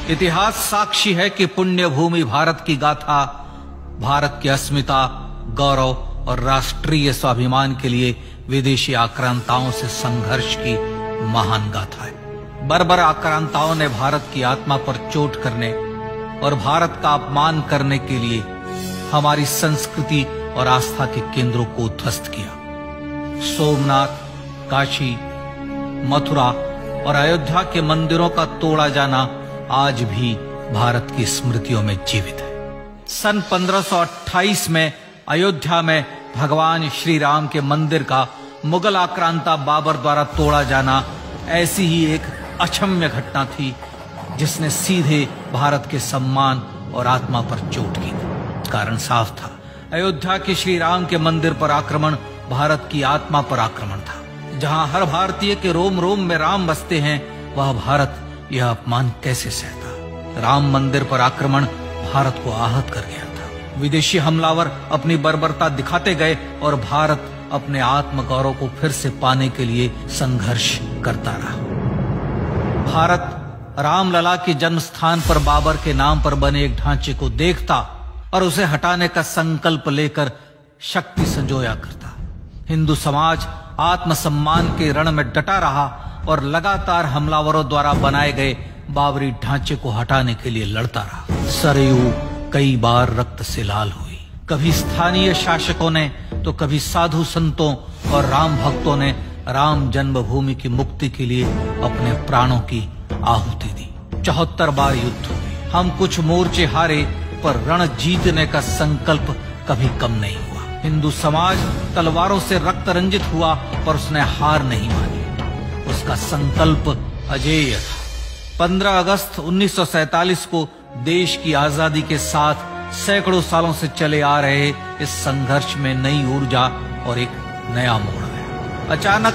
इतिहास साक्षी है कि पुण्य भूमि भारत की गाथा भारत की अस्मिता, गौरव और राष्ट्रीय स्वाभिमान के लिए विदेशी आक्रांताओं से संघर्ष की महान गाथा है। बर्बर आक्रांताओं ने भारत की आत्मा पर चोट करने और भारत का अपमान करने के लिए हमारी संस्कृति और आस्था के केंद्रों को उद्ध्वस्त किया। सोमनाथ, काशी, मथुरा और अयोध्या के मंदिरों का तोड़ा जाना आज भी भारत की स्मृतियों में जीवित है। सन 1528 में अयोध्या में भगवान श्री राम के मंदिर का मुगल आक्रांता बाबर द्वारा तोड़ा जाना ऐसी ही एक अक्षम्य घटना थी जिसने सीधे भारत के सम्मान और आत्मा पर चोट की। कारण साफ था, अयोध्या के श्री राम के मंदिर पर आक्रमण भारत की आत्मा पर आक्रमण था। जहां हर भारतीय के रोम रोम में राम बसते हैं, वह भारत यह अपमान कैसे सहता। राम मंदिर पर आक्रमण भारत को आहत कर गया था। विदेशी हमलावर अपनी बर्बरता दिखाते गए और भारत अपने आत्मगौरव को फिर से पाने के लिए संघर्ष करता रहा। भारत रामलला के जन्म स्थान पर बाबर के नाम पर बने एक ढांचे को देखता और उसे हटाने का संकल्प लेकर शक्ति संजोया करता। हिंदू समाज आत्मसम्मान के रण में डटा रहा और लगातार हमलावरों द्वारा बनाए गए बाबरी ढांचे को हटाने के लिए लड़ता रहा। सरयू कई बार रक्त से लाल हुई। कभी स्थानीय शासकों ने तो कभी साधु संतों और राम भक्तों ने राम जन्मभूमि की मुक्ति के लिए अपने प्राणों की आहुति दी। 74 बार युद्ध हुए। हम कुछ मोर्चे हारे, पर रण जीतने का संकल्प कभी कम नहीं हुआ। हिंदू समाज तलवारों से रक्त रंजित हुआ, पर उसने हार नहीं मानी। उसका संकल्प अजेय था। 15 अगस्त 1947 को देश की आजादी के साथ सैकड़ों सालों से चले आ रहे इस संघर्ष में नई ऊर्जा और एक नया मोड़ आया। अचानक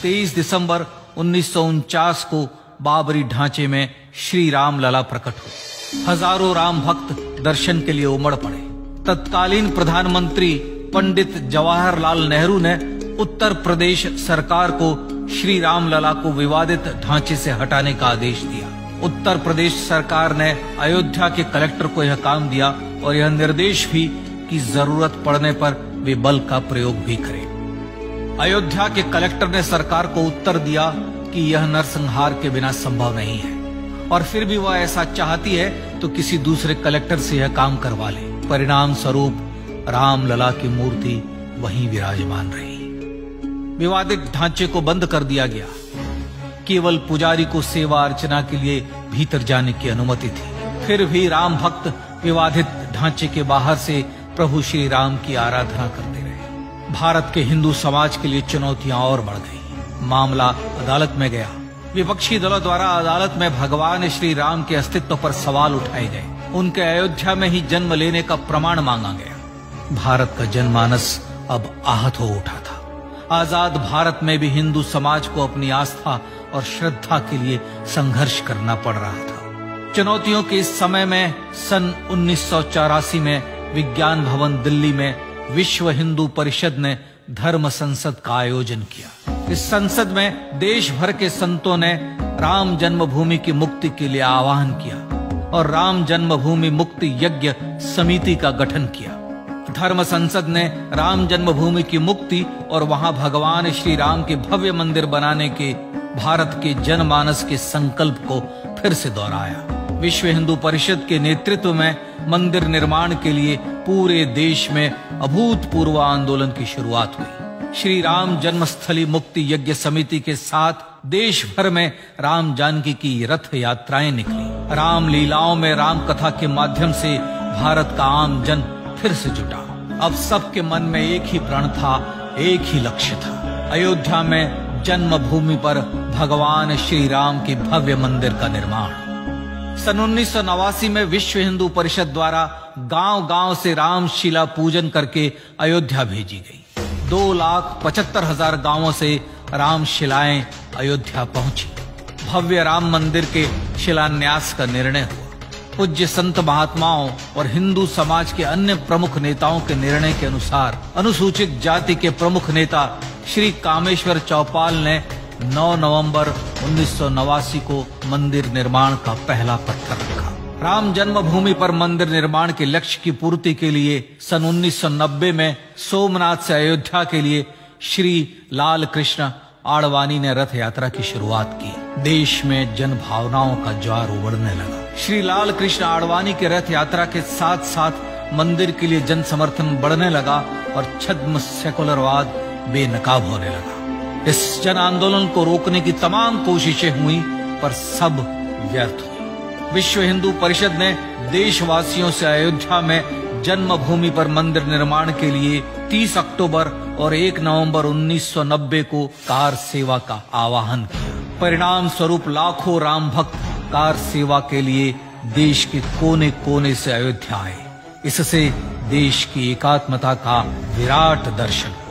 23 दिसंबर 1949 को बाबरी ढांचे में श्री राम लला प्रकट हुए। हजारों राम भक्त दर्शन के लिए उमड़ पड़े। तत्कालीन प्रधानमंत्री पंडित जवाहरलाल नेहरू ने उत्तर प्रदेश सरकार को श्री राम लला को विवादित ढांचे से हटाने का आदेश दिया। उत्तर प्रदेश सरकार ने अयोध्या के कलेक्टर को यह काम दिया और यह निर्देश भी कि जरूरत पड़ने पर वे बल का प्रयोग भी करें। अयोध्या के कलेक्टर ने सरकार को उत्तर दिया कि यह नरसंहार के बिना संभव नहीं है, और फिर भी वह ऐसा चाहती है तो किसी दूसरे कलेक्टर से यह काम करवा ले। परिणाम स्वरूप रामलला की मूर्ति वहीं विराजमान रही। विवादित ढांचे को बंद कर दिया गया। केवल पुजारी को सेवा अर्चना के लिए भीतर जाने की अनुमति थी। फिर भी राम भक्त विवादित ढांचे के बाहर से प्रभु श्री राम की आराधना करते रहे। भारत के हिंदू समाज के लिए चुनौतियां और बढ़ गई। मामला अदालत में गया। विपक्षी दलों द्वारा अदालत में भगवान श्री राम के अस्तित्व पर सवाल उठाए गए। उनके अयोध्या में ही जन्म लेने का प्रमाण मांगा गया। भारत का जनमानस अब आहत हो उठा था। आजाद भारत में भी हिंदू समाज को अपनी आस्था और श्रद्धा के लिए संघर्ष करना पड़ रहा था। चुनौतियों के इस समय में सन 1984 में विज्ञान भवन दिल्ली में विश्व हिंदू परिषद ने धर्म संसद का आयोजन किया। इस संसद में देश भर के संतों ने राम जन्मभूमि की मुक्ति के लिए आह्वान किया और राम जन्मभूमि मुक्ति यज्ञ समिति का गठन किया। धर्म संसद ने राम जन्मभूमि की मुक्ति और वहां भगवान श्री राम के भव्य मंदिर बनाने के भारत के जनमानस के संकल्प को फिर से दोहराया। विश्व हिंदू परिषद के नेतृत्व में मंदिर निर्माण के लिए पूरे देश में अभूतपूर्व आंदोलन की शुरुआत हुई। श्री राम जन्मस्थली मुक्ति यज्ञ समिति के साथ देश भर में राम जानकी की रथ यात्राएं निकली। राम लीलाओं में राम कथा के माध्यम से भारत का आम जन फिर से जुटा। अब सबके मन में एक ही प्रण था, एक ही लक्ष्य था। अयोध्या में जन्मभूमि पर भगवान श्री राम के भव्य मंदिर का निर्माण। सन 1989 में विश्व हिंदू परिषद द्वारा गांव-गांव से रामशिला पूजन करके अयोध्या भेजी गई। 2,75,000 गांवों से रामशिलाएं अयोध्या पहुंची। भव्य राम मंदिर के शिलान्यास का निर्णय हुआ। पूज्य संत महात्माओं और हिंदू समाज के अन्य प्रमुख नेताओं के निर्णय के अनुसार अनुसूचित जाति के प्रमुख नेता श्री कामेश्वर चौपाल ने 9 नवंबर 1989 को मंदिर निर्माण का पहला पत्थर रखा। राम जन्मभूमि पर मंदिर निर्माण के लक्ष्य की पूर्ति के लिए सन 1990 में सोमनाथ से अयोध्या के लिए श्री लाल कृष्ण आडवाणी ने रथ यात्रा की शुरुआत की। देश में जन भावनाओं का ज्वार उमड़ने लगा। श्री लाल कृष्ण आडवाणी के रथ यात्रा के साथ साथ मंदिर के लिए जन समर्थन बढ़ने लगा और छद्म सेकुलरवाद बेनकाब होने लगा। इस जन आंदोलन को रोकने की तमाम कोशिशें हुई पर सब व्यर्थ हुई। विश्व हिंदू परिषद ने देशवासियों से अयोध्या में जन्मभूमि पर मंदिर निर्माण के लिए 30 अक्टूबर और 1 नवंबर 1990 को कार सेवा का आह्वान किया। परिणाम स्वरूप लाखों राम भक्त कार सेवा के लिए देश के कोने कोने से अयोध्या आए। इससे देश की एकात्मता का विराट दर्शन हुआ।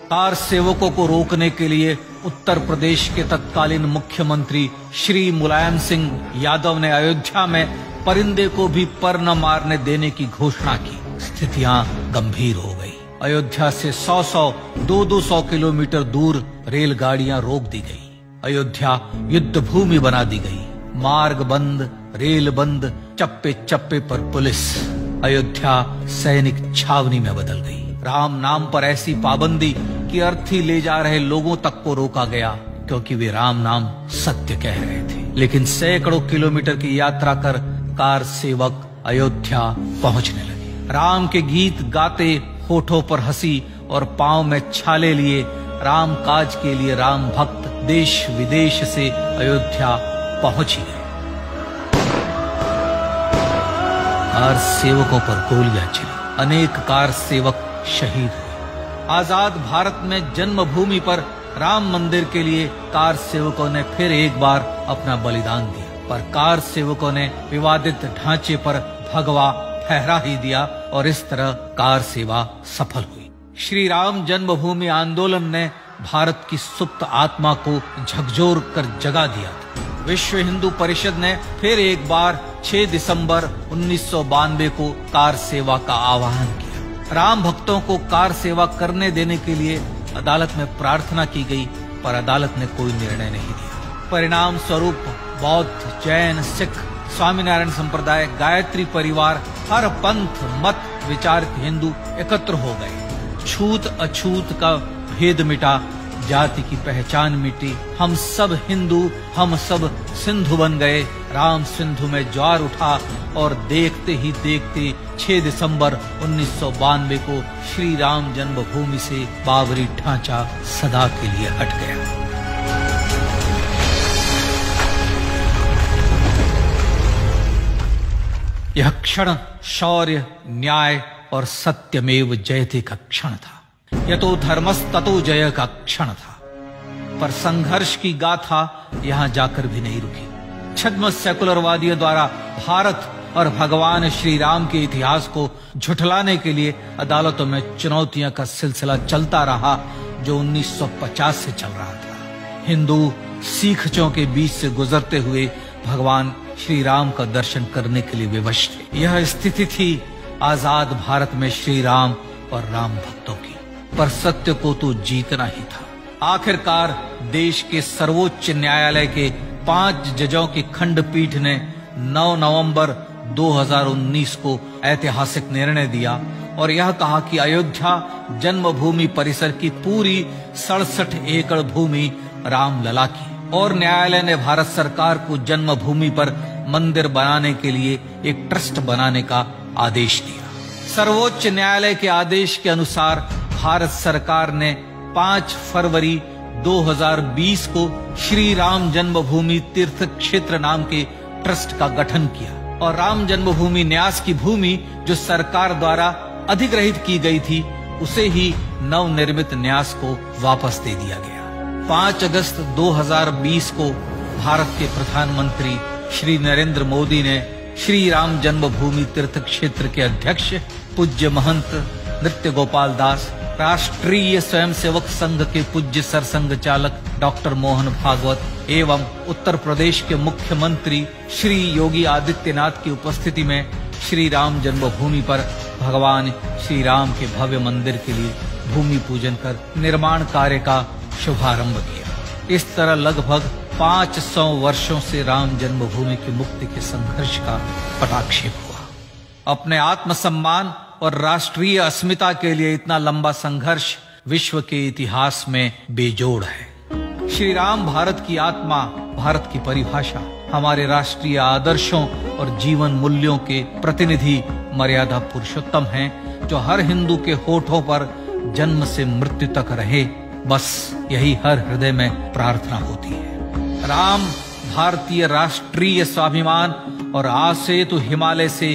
कार सेवकों को रोकने के लिए उत्तर प्रदेश के तत्कालीन मुख्यमंत्री श्री मुलायम सिंह यादव ने अयोध्या में परिंदे को भी पर न मारने देने की घोषणा की। स्थितियां गंभीर हो गई। अयोध्या से 100-100, 200 किलोमीटर दूर रेलगाड़ियां रोक दी गई। अयोध्या युद्ध भूमि बना दी गई। मार्ग बंद, रेल बंद, चप्पे चप्पे पर पुलिस। अयोध्या सैनिक छावनी में बदल गई। राम नाम पर ऐसी पाबंदी कि अर्थी ले जा रहे लोगों तक को रोका गया क्योंकि वे राम नाम सत्य कह रहे थे। लेकिन सैकड़ों किलोमीटर की यात्रा कर कार सेवक अयोध्या पहुंचने लगे। राम के गीत गाते, होठों पर हंसी और पांव में छाले लिए राम काज के लिए राम भक्त देश विदेश से अयोध्या पहुंच ही गए। कार सेवकों पर गोलियां चली। अनेक कार सेवक शहीद हुए। आजाद भारत में जन्मभूमि पर राम मंदिर के लिए कार सेवकों ने फिर एक बार अपना बलिदान दिया, पर कार सेवकों ने विवादित ढांचे पर भगवा ठहरा ही दिया और इस तरह कार सेवा सफल हुई। श्री राम जन्मभूमि आंदोलन ने भारत की सुप्त आत्मा को झकझोर कर जगा दिया था। विश्व हिंदू परिषद ने फिर एक बार 6 दिसंबर 1992 को कार सेवा का आह्वान किया। राम भक्तों को कार सेवा करने देने के लिए अदालत में प्रार्थना की गई, पर अदालत ने कोई निर्णय नहीं दिया। परिणाम स्वरूप बौद्ध, जैन, सिख, स्वामीनारायण संप्रदाय, गायत्री परिवार, हर पंथ मत विचार के हिंदू एकत्र हो गए। छूत अछूत का भेद मिटा, जाति की पहचान मिटी। हम सब हिंदू, हम सब सिंधु बन गए। राम सिंधु में ज्वार उठा और देखते ही देखते 6 दिसंबर 1992 को श्री राम जन्मभूमि से बाबरी ढांचा सदा के लिए हट गया। यह क्षण शौर्य, न्याय और सत्यमेव जयते का क्षण था। यतो धर्मस्ततो जय का क्षण था। पर संघर्ष की गाथा यहां जाकर भी नहीं रुकी। छद्म सेकुलरवादियों द्वारा भारत और भगवान श्री राम के इतिहास को झुठलाने के लिए अदालतों में चुनौतियों का सिलसिला चलता रहा, जो 1950 से चल रहा था। हिंदू सिखों के बीच से गुजरते हुए भगवान श्री राम का दर्शन करने के लिए विवश थे। यह स्थिति थी आजाद भारत में श्री राम और राम भक्तों की। पर सत्य को तो जीतना ही था। आखिरकार देश के सर्वोच्च न्यायालय के 5 जजों की खंडपीठ ने 9 नवंबर 2019 को ऐतिहासिक निर्णय दिया और यह कहा कि अयोध्या जन्मभूमि परिसर की पूरी 67 एकड़ भूमि रामलला की, और न्यायालय ने भारत सरकार को जन्मभूमि पर मंदिर बनाने के लिए एक ट्रस्ट बनाने का आदेश दिया। सर्वोच्च न्यायालय के आदेश के अनुसार भारत सरकार ने 5 फरवरी 2020 को श्री राम जन्मभूमि तीर्थ क्षेत्र नाम के ट्रस्ट का गठन किया और राम जन्मभूमि न्यास की भूमि जो सरकार द्वारा अधिग्रहित की गई थी, उसे ही नवनिर्मित न्यास को वापस दे दिया गया। 5 अगस्त 2020 को भारत के प्रधानमंत्री श्री नरेंद्र मोदी ने श्री राम जन्मभूमि तीर्थ क्षेत्र के अध्यक्ष पूज्य महंत नृत्य गोपाल दास, राष्ट्रीय स्वयंसेवक संघ के पूज्य सरसंघ चालक डॉक्टर मोहन भागवत एवं उत्तर प्रदेश के मुख्यमंत्री श्री योगी आदित्यनाथ की उपस्थिति में श्री राम जन्मभूमि पर भगवान श्री राम के भव्य मंदिर के लिए भूमि पूजन कर निर्माण कार्य का शुभारंभ किया। इस तरह लगभग 500 वर्षों से राम जन्मभूमि की मुक्ति के संघर्ष का पटाक्षेप हुआ। अपने आत्मसम्मान और राष्ट्रीय अस्मिता के लिए इतना लंबा संघर्ष विश्व के इतिहास में बेजोड़ है। श्री राम भारत की आत्मा, भारत की परिभाषा, हमारे राष्ट्रीय आदर्शों और जीवन मूल्यों के प्रतिनिधि मर्यादा पुरुषोत्तम हैं, जो हर हिंदू के होठों पर जन्म से मृत्यु तक रहे। बस यही हर हृदय में प्रार्थना होती है। राम भारतीय राष्ट्रीय स्वाभिमान और आसेतु हिमालय से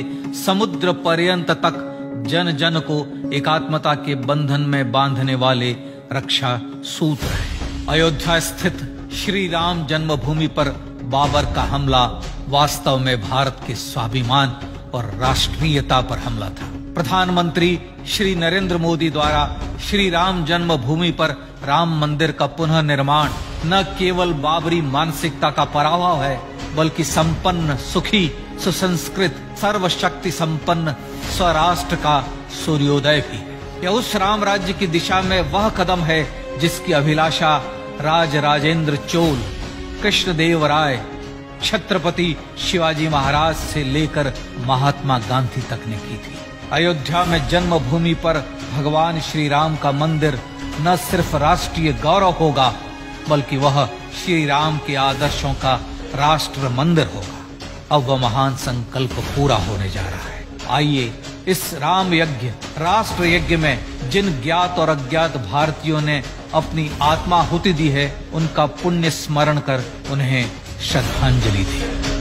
समुद्र पर्यंत तक जन जन को एकात्मता के बंधन में बांधने वाले रक्षा सूत्र है। अयोध्या स्थित श्री राम जन्मभूमि पर बाबर का हमला वास्तव में भारत के स्वाभिमान और राष्ट्रीयता पर हमला था। प्रधानमंत्री श्री नरेंद्र मोदी द्वारा श्री राम जन्मभूमि पर राम मंदिर का पुनः निर्माण न केवल बाबरी मानसिकता का पराभव है, बल्कि संपन्न, सुखी, सुसंस्कृत, सर्वशक्ति संपन्न स्वराष्ट्र का सूर्योदय भी है। यह उस राम राज्य की दिशा में वह कदम है जिसकी अभिलाषा राजराजेंद्र चोल, कृष्णदेव राय, छत्रपति शिवाजी महाराज से लेकर महात्मा गांधी तक ने की थी। अयोध्या में जन्मभूमि पर भगवान श्री राम का मंदिर न सिर्फ राष्ट्रीय गौरव होगा, बल्कि वह श्री राम के आदर्शों का राष्ट्र मंदिर होगा। अब वह महान संकल्प पूरा होने जा रहा है। आइए इस राम यज्ञ, राष्ट्र यज्ञ में जिन ज्ञात और अज्ञात भारतीयों ने अपनी आत्माहुति दी है, उनका पुण्य स्मरण कर उन्हें श्रद्धांजलि दी।